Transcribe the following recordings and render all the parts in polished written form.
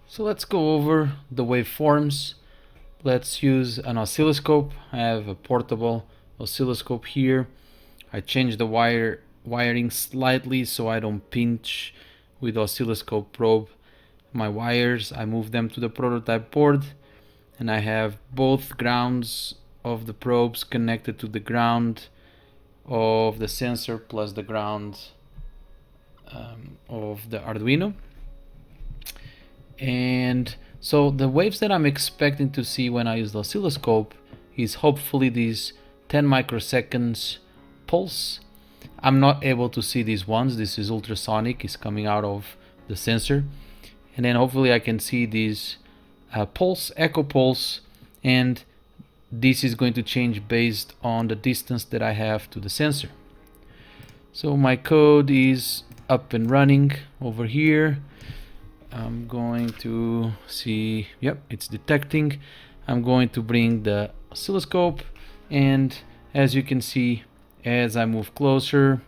So let's go over the waveforms. Let's use an oscilloscope. I have a portable oscilloscope here. I changed the wiring slightly so I don't pinch with the oscilloscope probe my wires. I moved them to the prototype board, and I have both grounds of the probes connected to the ground of the sensor plus the ground of the Arduino. And so the waves that I'm expecting to see when I use the oscilloscope is hopefully these 10 microseconds pulse. I'm not able to see these ones. This is ultrasonic, it's coming out of the sensor. And then hopefully I can see these pulse, echo pulse, and this is going to change based on the distance that I have to the sensor. So my code is up and running over here. I'm going to see, yep, it's detecting. I'm going to bring the oscilloscope, and as you can see, as I move closer,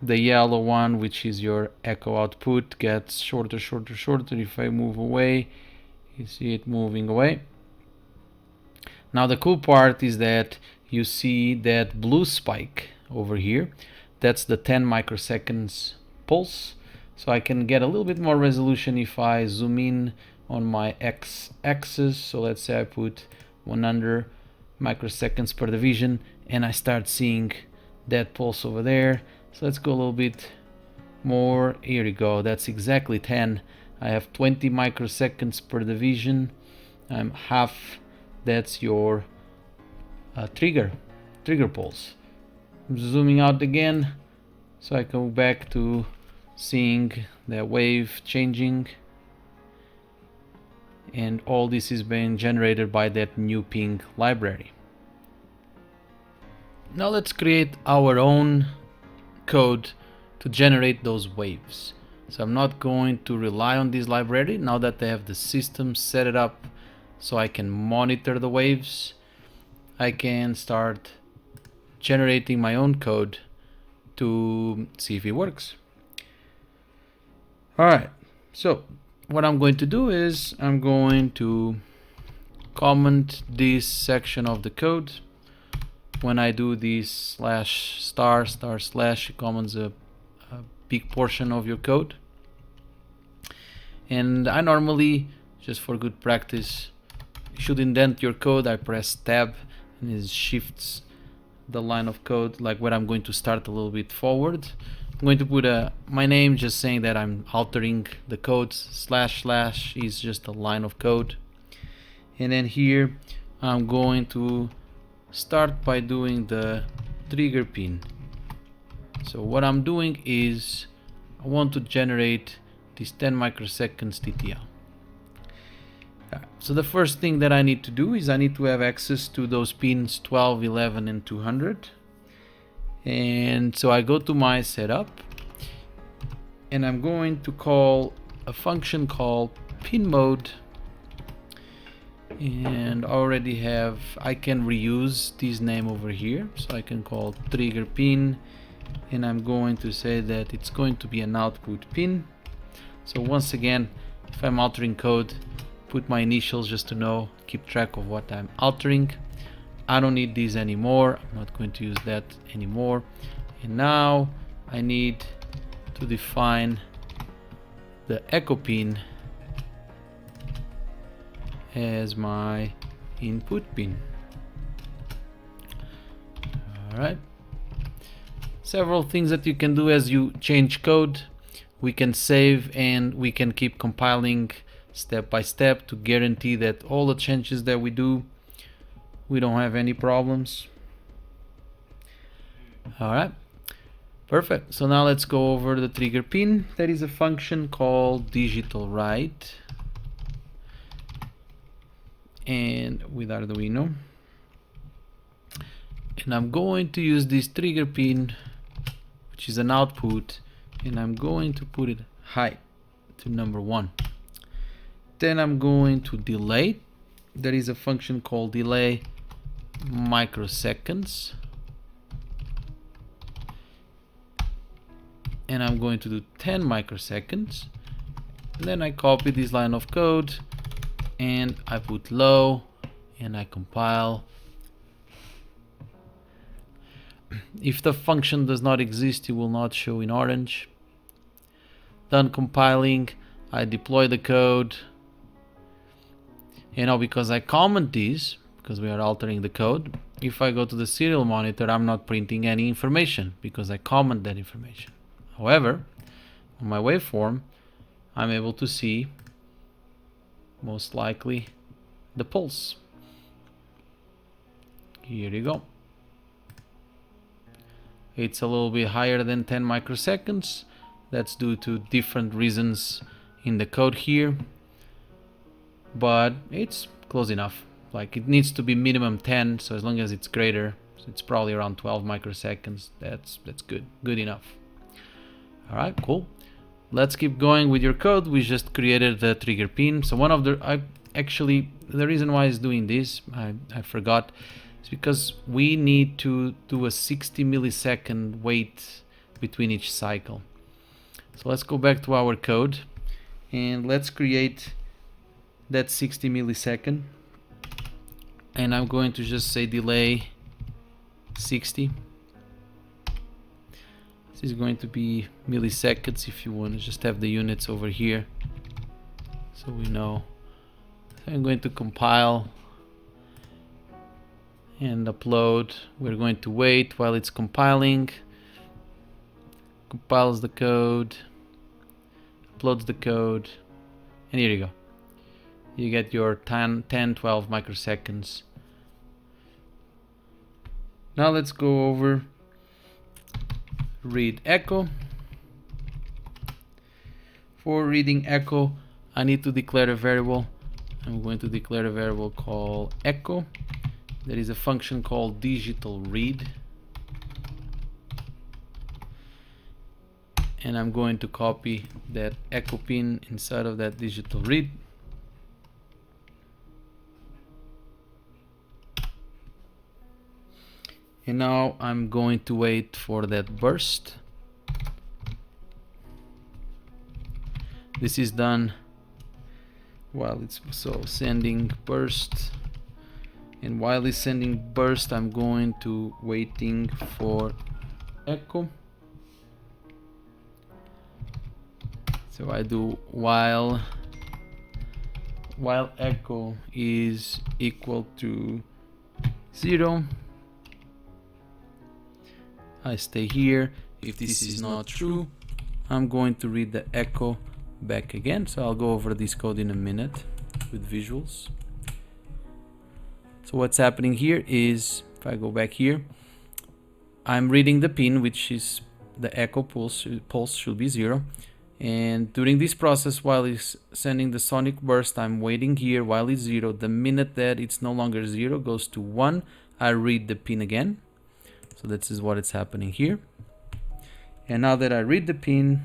the yellow one, which is your echo output, gets shorter. If I move away, you see it moving away. Now the cool part is that you see that blue spike over here. That's the 10 microseconds pulse. So I can get a little bit more resolution if I zoom in on my x-axis. So let's say I put 100 microseconds per division, and I start seeing that pulse over there. So let's go a little bit more. Here we go. That's exactly 10. I have 20 microseconds per division. I'm half. That's your trigger pulse. I'm zooming out again so I go back to seeing the wave changing, and all this is being generated by that new ping library. Now let's create our own code to generate those waves. So I'm not going to rely on this library now that I have the system set it up so I can monitor the waves. I can start generating my own code to see if it works. Alright, so what I'm going to do is I'm going to comment this section of the code. When I do this slash star slash, it comments a big portion of your code. And I normally, just for good practice, should indent your code. I press tab and it shifts the line of code, like where I'm going to start a little bit forward. I'm going to put my name, just saying that I'm altering the code. Slash is just a line of code. And then here I'm going to start by doing the trigger pin. So what I'm doing is I want to generate this 10 microseconds TTL. So the first thing that I need to do is I need to have access to those pins 12, 11, and 200. And so I go to my setup, and I'm going to call a function called pin mode. And I already have, I can reuse this name over here, so I can call trigger pin, and I'm going to say that it's going to be an output pin. So once again, if I'm altering code, put my initials just to know, keep track of what I'm altering. I don't need these anymore. I'm not going to use that anymore. And now I need to define the echo pin as my input pin. Alright. Several things that you can do as you change code. We can save and we can keep compiling step by step to guarantee that all the changes that we do, we don't have any problems. Alright, perfect. So now let's go over the trigger pin. There is a function called digital write, and with Arduino, and I'm going to use this trigger pin, which is an output, and I'm going to put it high to number 1. Then I'm going to delay. There is a function called delay microseconds, and I'm going to do 10 microseconds, And then I copy this line of code and I put low and I compile. If the function does not exist, it will not show in orange. Done compiling, I deploy the code. And now because I comment this, because we are altering the code, if I go to the serial monitor, I'm not printing any information because I comment that information. However, on my waveform, I'm able to see most likely the pulse. Here you go. It's a little bit higher than 10 microseconds. That's due to different reasons in the code here, but it's close enough. Like, it needs to be minimum 10, so as long as it's greater, so it's probably around 12 microseconds. That's good enough. All right, cool. Let's keep going with your code. We just created the trigger pin. So one of the actually the reason why it's doing this, I forgot, is because we need to do a 60 millisecond wait between each cycle. So let's go back to our code and let's create that 60 millisecond. And I'm going to just say delay 60. This is going to be milliseconds if you want to just have the units over here so we know. So I'm going to compile and upload. We're going to wait while it's compiling. Compiles the code, uploads the code, and here you go. You get your 10, 12 microseconds. Now let's go over read echo. For reading echo, I need to declare a variable. I'm going to declare a variable called echo. There is a function called digital read. And I'm going to copy that echo pin inside of that digital read. And now I'm going to wait for that burst. This is done while it's sending burst. And while it's sending burst, I'm going to waiting for echo. So I do while echo is equal to 0. I stay here. If this is not true, I'm going to read the echo back again. So I'll go over this code in a minute with visuals. So what's happening here is, if I go back here, I'm reading the pin, which is the echo pulse should be 0. And during this process, while it's sending the sonic burst, I'm waiting here while it's 0. The minute that it's no longer 0, goes to 1, I read the pin again. So this is what is happening here. And now that I read the pin,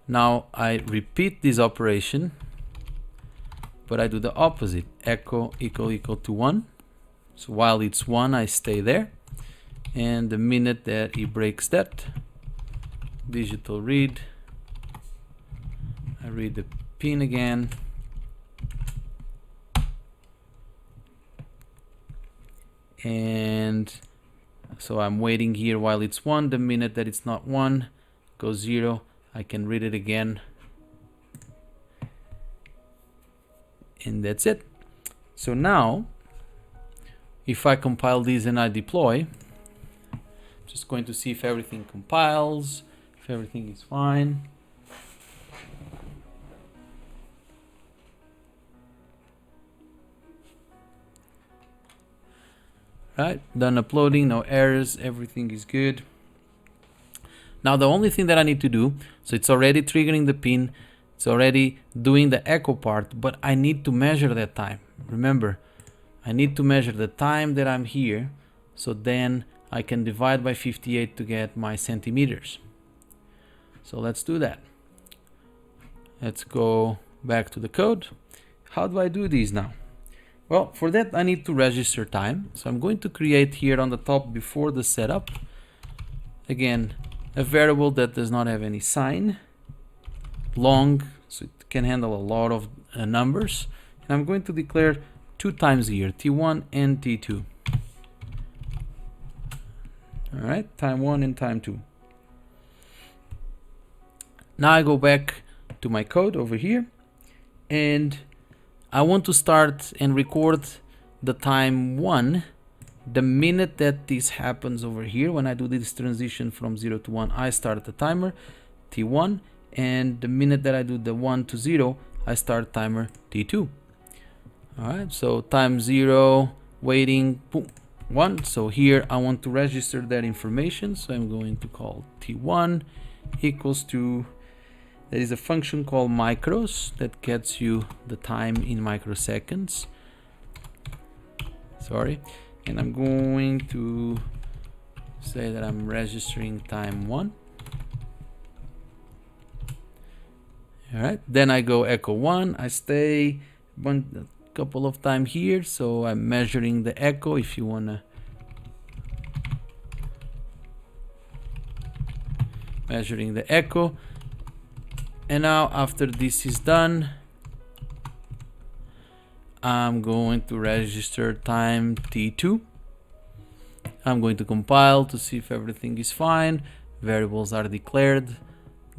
now I repeat this operation, but I do the opposite. Echo equal to 1. So while it's 1, I stay there. And the minute that it breaks that, digital read, I read the pin again. And so I'm waiting here while it's 1. The minute that it's not 1, goes 0. I can read it again. And that's it. So now, if I compile these and I deploy, just going to see if everything compiles, if everything is fine. Right, done uploading, no errors, everything is good. Now the only thing that I need to do, so it's already triggering the pin, it's already doing the echo part, but I need to measure that time. Remember, I need to measure the time that I'm here, so then I can divide by 58 to get my centimeters. So let's do that. Let's go back to the code. How do I do these now? Well, for that I need to register time. So I'm going to create here on the top before the setup, again, a variable that does not have any sign. long, so it can handle a lot of numbers. And I'm going to declare 2 times here, T1 and T2. All right, time 1 and time 2. Now I go back to my code over here, and I want to start and record the time 1 the minute that this happens over here. When I do this transition from 0 to 1, I start the timer T1, and the minute that I do the 1 to 0, I start timer T2. All right, so time 0, waiting, boom, 1. So here I want to register that information, so I'm going to call T1 equals to, there is a function called micros that gets you the time in microseconds. Sorry. And I'm going to say that I'm registering time 1. All right, then I go echo 1. I stay a couple of times here, so I'm measuring the echo. If you wanna measuring the echo, and now after this is done, I'm going to register time T2. I'm going to compile to see if everything is fine. Variables are declared,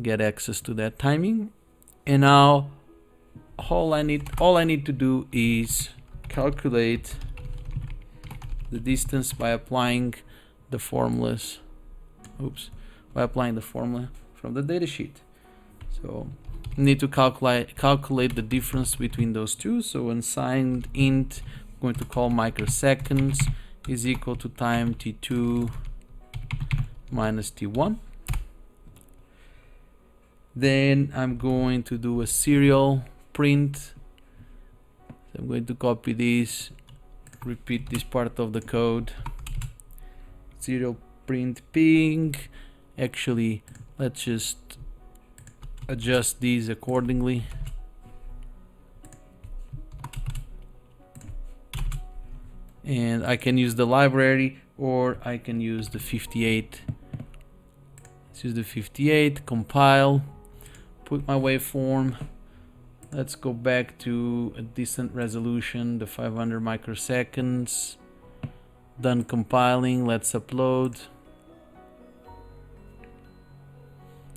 get access to that timing. And now all I need to do is calculate the distance by applying the formulas. By applying the formula from the datasheet. So need to calculate the difference between those two. So unsigned int, I'm going to call microseconds is equal to time T2 minus T1. Then I'm going to do a serial print. So I'm going to copy this, repeat this part of the code. Serial print ping. Actually, let's just adjust these accordingly. And I can use the library, or I can use the 58. Let's use the 58, compile, put my waveform. Let's go back to a decent resolution, the 500 microseconds. Done compiling, let's upload.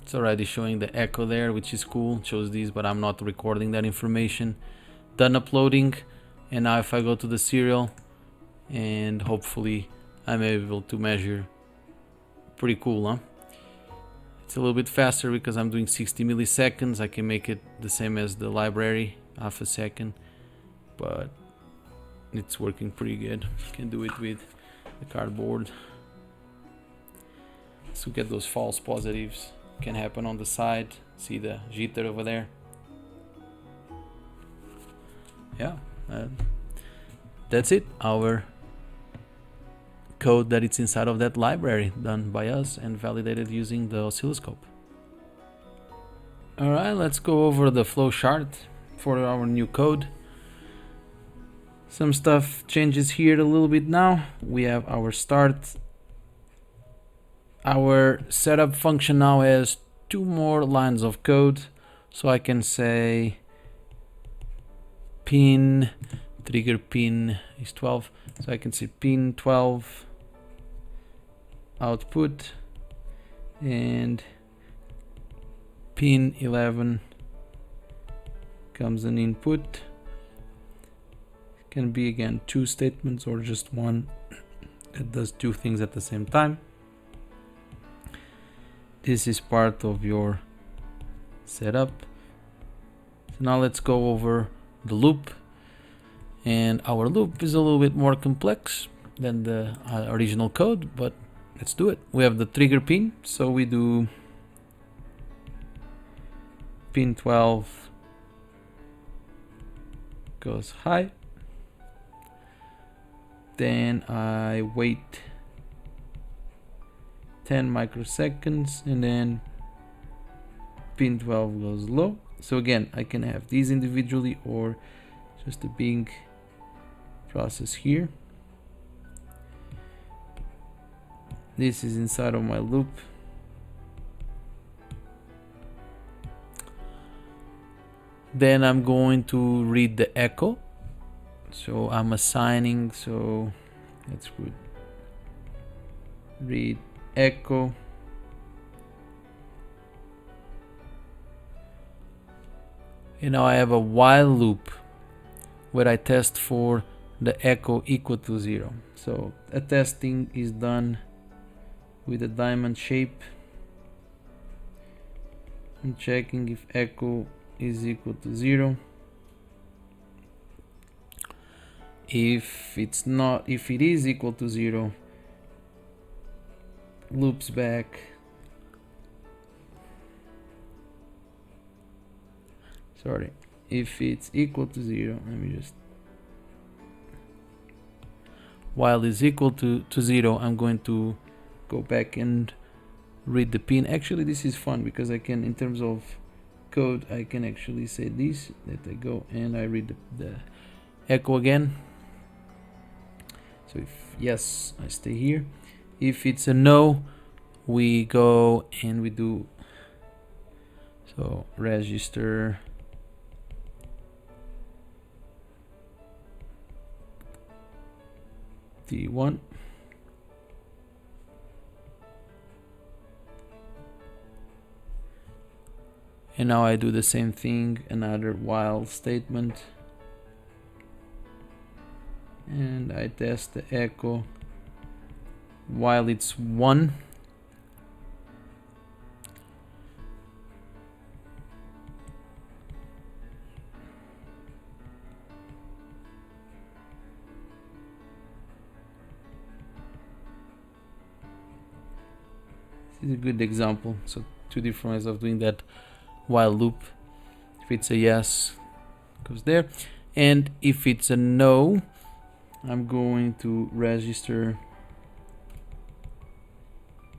It's already showing the echo there, which is cool. It shows these, but I'm not recording that information. Done uploading, and now if I go to the serial, and hopefully I'm able to measure. Pretty cool, huh? It's a little bit faster because I'm doing 60 milliseconds. I can make it the same as the library, half a second, but it's working pretty good. Can do it with the cardboard. So get those false positives. Can happen on the side. See the jitter over there? Yeah, that's it. Our code that it's inside of that library, done by us and validated using the oscilloscope. All right, let's go over the flow chart for our new code. Some stuff changes here a little bit now. We have our start. Our setup function now has 2 more lines of code, so I can say pin, trigger pin is 12, so I can say pin 12 output, and pin 11 comes an input. Can be again 2 statements or just one. It does 2 things at the same time. This is part of your setup. So now let's go over the loop. And our loop is a little bit more complex than the original code, but let's do it. We have the trigger pin, so we do pin 12 goes high. Then I wait 10 microseconds, and then pin 12 goes low. So again, I can have these individually or just a big process here. This is inside of my loop. Then I'm going to read the echo. So I'm assigning, so that's good. Read echo. And now I have a while loop where I test for the echo equal to 0. So a testing is done with a diamond shape. I'm checking if echo is equal to 0. If it's not, if it is equal to 0, loops back. Sorry, if it's equal to 0, let me just, while it's equal to 0, I'm going to go back and read the pin. Actually, this is fun because I can, in terms of code, I can actually say this, that I go and I read the echo again. So if yes, I stay here. If it's a no, we go and we do, so register T1. And now I do the same thing, another while statement. And I test the echo while it's 1. This is a good example. So 2 different ways of doing that while loop. If it's a yes, it goes there. And if it's a no, I'm going to register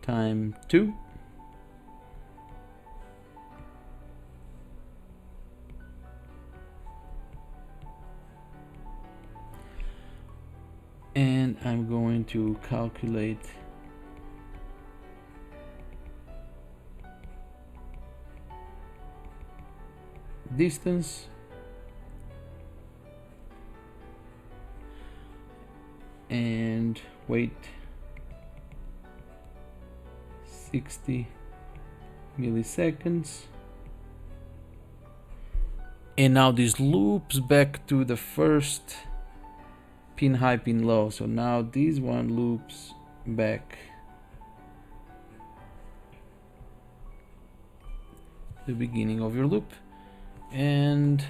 time 2. And I'm going to calculate distance and wait 60 milliseconds. And now this loops back to the first pin high, pin low. So now this one loops back the beginning of your loop. And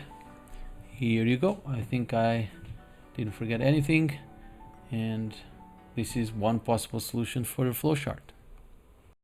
here you go. I think I didn't forget anything. And this is one possible solution for your flowchart.